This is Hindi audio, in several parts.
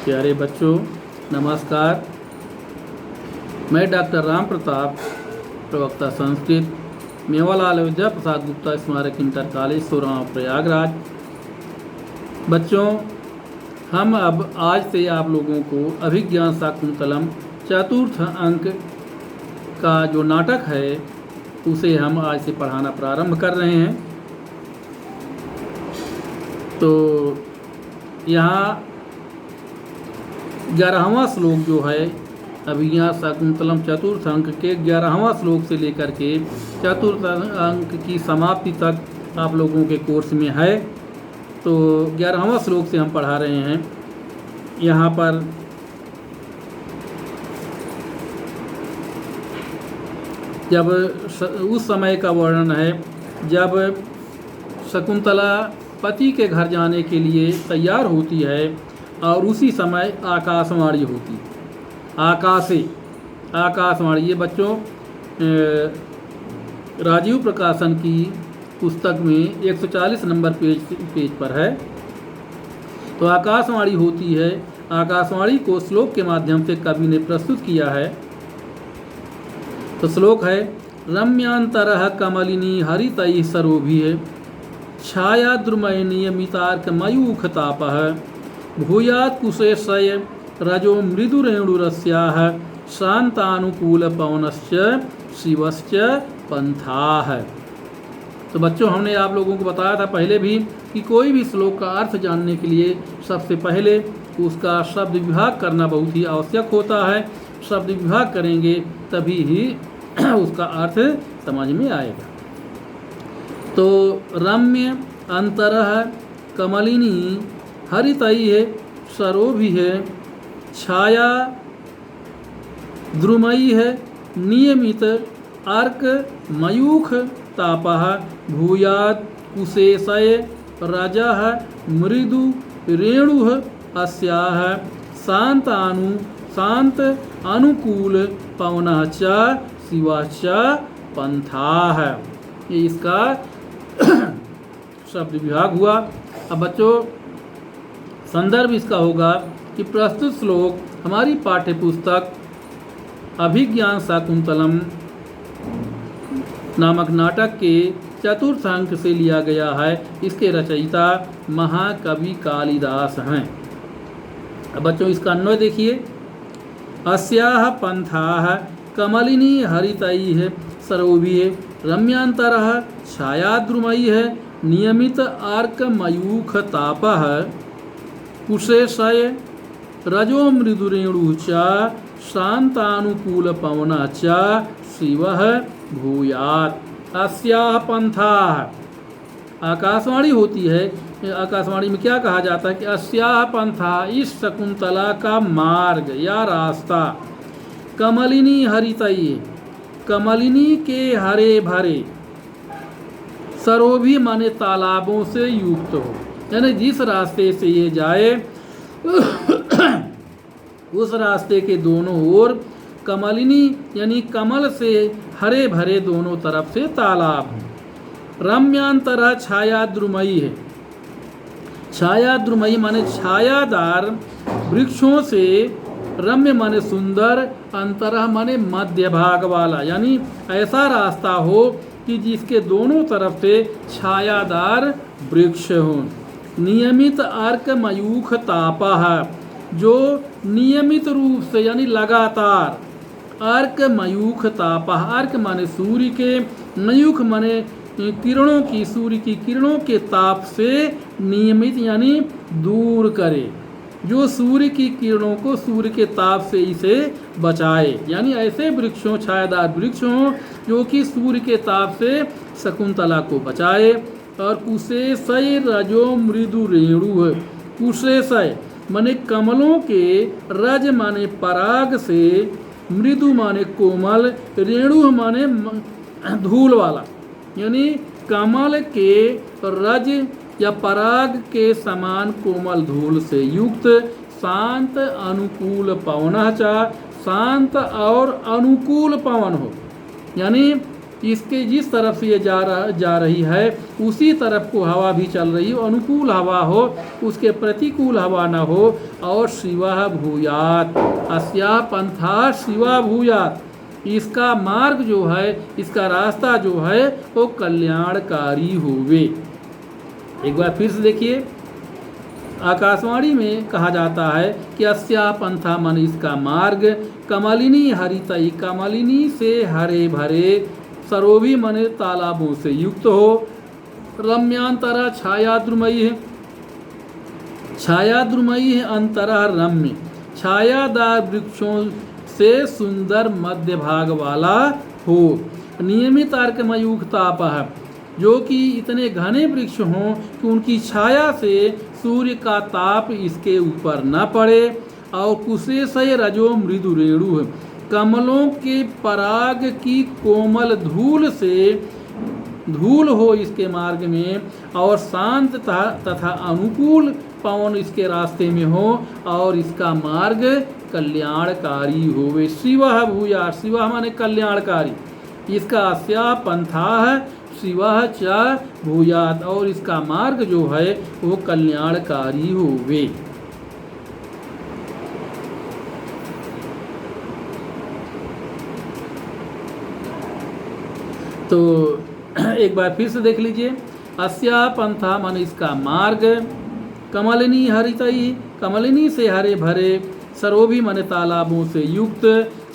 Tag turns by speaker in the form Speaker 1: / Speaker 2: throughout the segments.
Speaker 1: प्यारे बच्चों, नमस्कार। मैं डॉक्टर राम प्रताप, प्रवक्ता संस्कृत, मेवालाल विद्या प्रसाद गुप्ता स्मारक इंटर कॉलेज सोराव प्रयागराज। बच्चों, हम अब आज से आप लोगों को अभिज्ञान शाकुंतलम चतुर्थ अंक का जो नाटक है उसे हम आज से पढ़ाना प्रारंभ कर रहे हैं। तो यहाँ 11वां श्लोक जो है अभिज्ञान शाकुंतलम चतुर्थ अंक के 11वां श्लोक से लेकर के चतुर्थ अंक की समाप्ति तक आप लोगों के कोर्स में है। तो 11वां श्लोक से हम पढ़ा रहे हैं। यहाँ पर जब उस समय का वर्णन है जब शकुंतला पति के घर जाने के लिए तैयार होती है और उसी समय आकाशवाणी होती। आकाशवाणी ये बच्चों राजीव प्रकाशन की पुस्तक में 140 नंबर पेज पर है। तो आकाशवाणी होती है। आकाशवाणी को श्लोक के माध्यम से कवि ने प्रस्तुत किया है। तो श्लोक है, रम्यांतरः कमलिनी हरितैः सरोभिः छायाद्रुमय नियमितार्क मयूखतापः भूयात् कुशेशय रजो मृदुरेणुरस्याः शांतानुकूलपवनश्च शिवश्च पंथाः। तो बच्चों, हमने आप लोगों को बताया था पहले भी कि कोई भी श्लोक का अर्थ जानने के लिए सबसे पहले उसका शब्द विभाग करना बहुत ही आवश्यक होता है। शब्द विभाग करेंगे तभी ही उसका अर्थ समझ में आएगा। तो रम्य अंतरः कमलिनी हरितैः सरोभिः छाया द्रुमैः नियमित अर्क मयूख तापः भूयात् कुशेशय रजः मृदु रेणुः अस्याः शांत अनुकूल पवनः च शिवश्च पंथाः। ये इसका शब्द विभाग हुआ। अब बच्चों, संदर्भ इसका होगा कि प्रस्तुत श्लोक हमारी पाठ्य पुस्तक अभिज्ञान शाकुंतलम नामक नाटक के चतुर्थ अंक से लिया गया है। इसके रचयिता महाकवि कालिदास हैं। अब बच्चों, इसका अन्वय देखिए। अस्याः पंथाः कमलिनी हरितैः सरोभिः रम्यांतरः छायाद्रुमैः नियमित आर्क मयूख तापः कुशेशय रजो मृदुरेणुः च शांतानुकूलपवनः च शिवः भूयात्। अस्याः पंथाः आकाशवाणी होती है। आकाशवाणी में क्या कहा जाता है कि अस्याः पंथाः, इस शकुंतला का मार्ग या रास्ता, कमलिनी हरितैः, कमलिनी के हरे भरे, सरोभी माने तालाबों से युक्त हो। यानी जिस रास्ते से ये जाए उस रास्ते के दोनों ओर कमलिनी यानी कमल से हरे भरे दोनों तरफ से तालाब हैं। रम्यांतरः छायाद्रुमयी है। छायाद्रुमयी माने छायादार वृक्षों से, रम्य माने सुंदर, अंतरः माने मध्य भाग वाला, यानी ऐसा रास्ता हो कि जिसके दोनों तरफ से छायादार वृक्ष हों। नियमित अर्क मयूख तापः, जो नियमित रूप से यानी लगातार, अर्क मयूख तापः, अर्क माने सूर्य के, मयूख माने किरणों की, सूर्य की किरणों के ताप से नियमित यानी दूर करे, जो सूर्य की किरणों को सूर्य के ताप से इसे बचाए। यानी ऐसे वृक्षों, छायादार वृक्ष हों जो कि सूर्य के ताप से शकुंतला को बचाए। और कुशेशय रजो मृदु रेणु, कुशेशय माने कमलों के, रज माने पराग से, मृदु माने कोमल, रेणु माने धूल वाला, यानी कमल के रज या पराग के समान कोमल धूल से युक्त, शांत अनुकूल पवनः च, शांत और अनुकूल पवन हो। यानी इसके जिस तरफ से ये जा रही है उसी तरफ को हवा भी चल रही हो, अनुकूल हवा हो, उसके प्रतिकूल हवा न हो। और शिवः भूयात्, अस्या पंथा शिवा भूयात्, इसका मार्ग जो है, इसका रास्ता जो है वो कल्याणकारी होवे। एक बार फिर से देखिए, आकाशवाणी में कहा जाता है कि अस्या पंथा मन इसका मार्ग, कमलिनी हरितई, कमलिनी से हरे भरे, सरोवी मने तालाबों से युक्त हो, रम्यांतरा छायाद्रुमयी है, छायाद्रुमयी है अंतरा रम्य, छायादार वृक्षों से सुंदर मध्य भाग वाला हो, नियमित अर्कमयुक्तापः, जो कि इतने घने वृक्ष हों कि उनकी छाया से सूर्य का ताप इसके ऊपर न पड़े, और कुशेशय रजो मृदु रेणु, कमलों के पराग की कोमल धूल हो इसके मार्ग में, और शांत तथा अनुकूल पवन इसके रास्ते में हो, और इसका मार्ग कल्याणकारी होवे। शिवः भूयात्, शिवः माने कल्याणकारी, इसका अस्या पंथाः शिवः च भूयात्, और इसका मार्ग जो है वो कल्याणकारी होवे। तो एक बार फिर से देख लीजिए, अस्या पंथा मन इसका मार्ग, कमलिनी हरितई, कमलिनी से हरे भरे, सरोभी मन तालाबों से युक्त,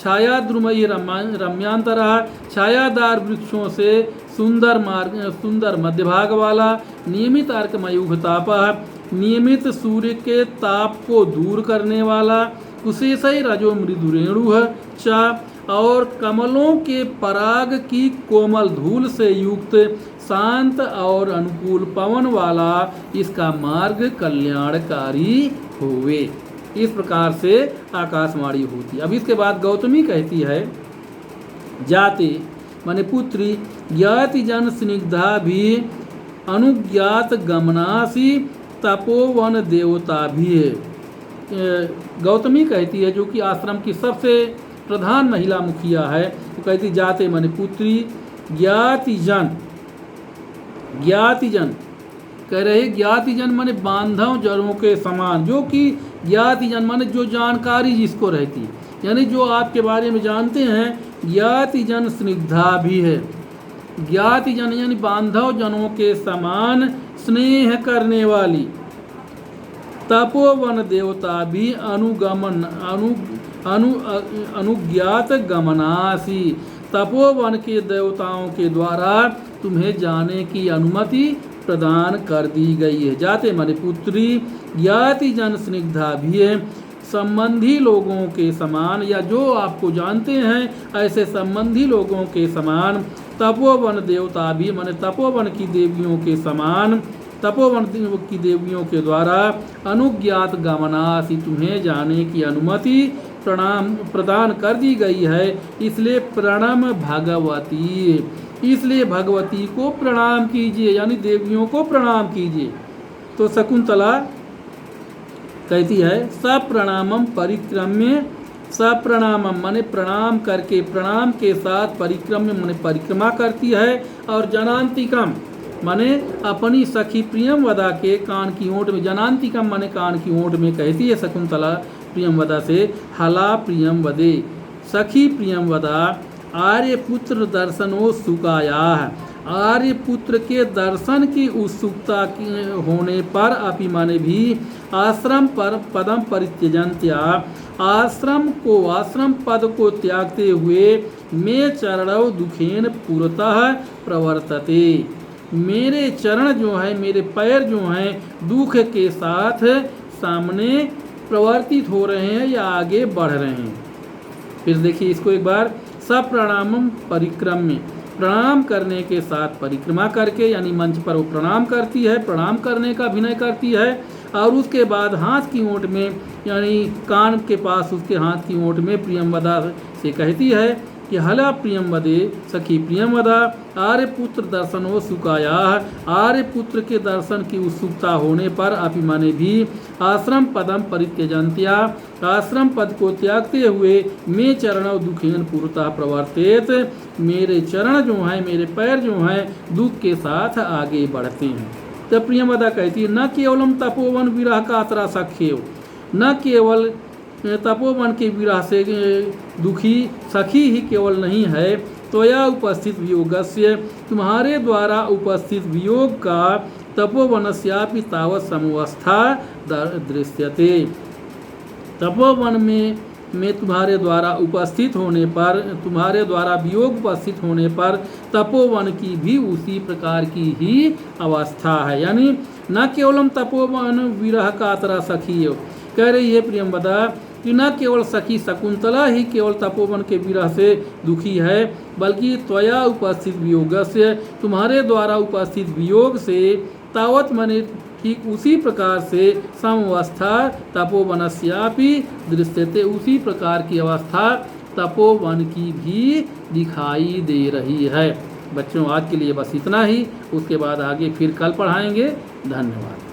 Speaker 1: छायाद्रुमयी रम्यांतरा, छायादार वृक्षों से सुंदर मार्ग, सुंदर मध्यभाग वाला, नियमित अर्कमयुक्तापः, नियमित सूर्य के ताप को दूर करने वाला, कुशेशय रजो मृदु रेणु च, और कमलों के पराग की कोमल धूल से युक्त, शांत और अनुकूल पवन वाला, इसका मार्ग कल्याणकारी होवे। इस प्रकार से आकाशवाणी होती है। अब इसके बाद गौतमी कहती है, जाते माने पुत्री, ज्ञाति जन स्निग्धा भी, अनुज्ञात गमनासी, तपोवन देवता भी है। गौतमी कहती है, जो कि आश्रम की सबसे प्रधान महिला मुखिया है, वो कहती जाते माने पुत्री, ज्ञातिजन, ज्ञातिजन कह रहे, ज्ञातिजन माने बांधव जरों के समान, जो कि ज्ञातिजन माने जो जानकारी जिसको रहती है, यानी जो आपके बारे में जानते हैं। ज्ञातिजन स्निग्धा भी है, ज्ञातिजन यानी बांधव जनों के समान स्नेह करने वाली, तपोवन देवता भी, अनुज्ञात गमनासी, तपोवन के देवताओं के द्वारा तुम्हें जाने की अनुमति प्रदान कर दी गई है। जाते माने पुत्री, ज्ञाति जन स्निग्धा भी है, संबंधी लोगों के समान, या जो आपको जानते हैं ऐसे संबंधी लोगों के समान, तपोवन देवता भी माने तपोवन की देवियों के समान, तपोवन की देवियों के द्वारा अनुज्ञात गमनासी, तुम्हें जाने की अनुमति प्रदान कर दी गई है। इसलिए प्रणम भगवती, इसलिए भगवती को प्रणाम कीजिए, यानी देवियों को प्रणाम कीजिए। तो शकुंतला कहती है, सप्रणामम परिक्रम्य, सप्रणामम माने प्रणाम करके, प्रणाम के साथ, परिक्रम्य माने परिक्रमा करती है, और जनांतिकम माने अपनी सखी प्रियमवदा के कान की ओट में, जनांतिकम माने कान की ओट में कहती है शकुंतला प्रियमवदा से, हला प्रियमवदे, सखी प्रियमवदा, आर्यपुत्र दर्शनो सुकाया, आर्यपुत्र के दर्शन की उत्सुकता होने पर, अपि माने भी, आश्रम पर पदम परित्यजन्त्या, आश्रम पद को त्यागते हुए, मे चरणौ दुखेन पुरतः प्रवर्तते, मेरे चरण जो है, मेरे पैर जो हैं, दुख के साथ सामने प्रवर्तित हो रहे हैं या आगे बढ़ रहे हैं। फिर देखिए इसको एक बार, सप्रणामम परिक्रम्य, प्रणाम करने के साथ परिक्रमा करके, यानी मंच पर वो प्रणाम करती है, प्रणाम करने का अभिनय करती है, और उसके बाद हाथ की ओट में, यानी कान के पास उसके हाथ की ओट में प्रियमवदा से कहती है कि हला प्रियंवदे सखी प्रियंवदा आर्यपुत्र दर्शनो सुकाया, आर्यपुत्र के दर्शन की उत्सुकता होने पर अपि माने भी आश्रम पदम परित्यजंत्या, आश्रम पद को त्यागते हुए मे चरणों दुखेन पुरता प्रवर्तित, मेरे चरण जो हैं, मेरे पैर जो हैं, दुख के साथ आगे बढ़ते हैं। तो प्रियंवदा कहती है न केवलम तपोवन विरह का आतरा सख्यव, न केवल तपोवन के विरह से दुखी सखी ही केवल नहीं है, त्वया उपस्थित वियोगस्य, तुम्हारे द्वारा उपस्थित वियोग का तपोवनस्यापि तावत् समवस्था दृश्यते। तपोवन में तुम्हारे द्वारा उपस्थित होने पर, तुम्हारे द्वारा वियोग उपस्थित होने पर तपोवन की भी उसी प्रकार की ही अवस्था है। यानी न केवलम तपोवन विरह का आतरा सखी, कह रही है प्रियंवदा कि न केवल सखी शकुंतला ही केवल तपोवन के विरह से दुखी है, बल्कि त्वया उपस्थित वियोग से, तुम्हारे द्वारा उपस्थित वियोग से, तावत मने ठीक उसी प्रकार से, समवस्था तपोवनस्यापि दृश्यते, उसी प्रकार की अवस्था तपोवन की भी दिखाई दे रही है। बच्चों आज के लिए बस इतना ही, उसके बाद आगे फिर कल पढ़ाएंगे। धन्यवाद।